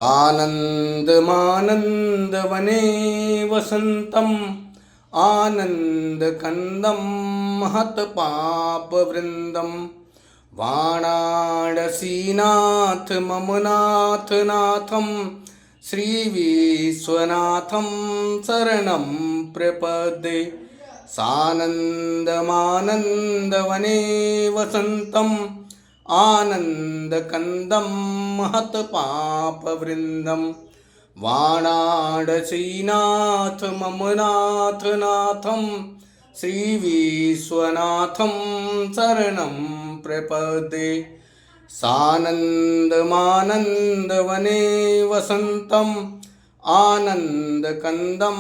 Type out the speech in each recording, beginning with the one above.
आनन्दमानन्दवने वसन्तम् आनन्दकन्दं महत्पापवृन्दं वाराणसीनाथ मम नाथनाथं श्रीविश्वनाथं शरणं प्रपद्ये। सानन्दमानन्दवने वसन्तम् आनन्दकन्दं महत्पापवृन्दं वाराणसीनाथ मम नाथनाथं श्रीविश्वनाथं शरणं प्रपद्ये। सानन्दमानन्दवने वसन्तम् आनन्दकन्दं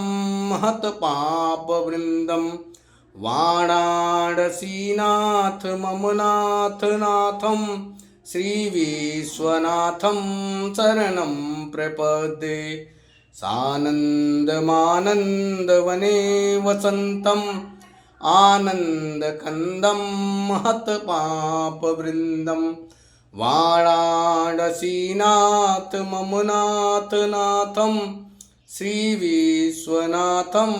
महत्पापवृन्दं वाराणसीनाथ मम नाथनाथं श्रीविश्वनाथं शरणं प्रपद्ये। सानन्दमानन्दवने वसन्तम् आनन्दकन्दं महत्पापवृन्दं वाराणसीनाथ मम नाथनाथं श्रीविश्वनाथं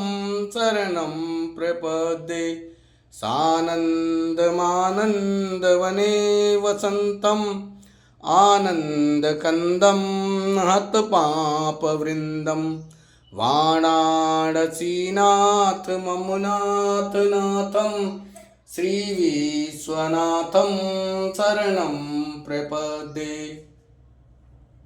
शरणं प्रपद्ये। सानन्दमानन्दवने वसन्तम् आनन्दकन्दं महत्पापवृन्दं वाराणसीनाथ मम नाथनाथं श्रीविश्वनाथं शरणं प्रपद्ये।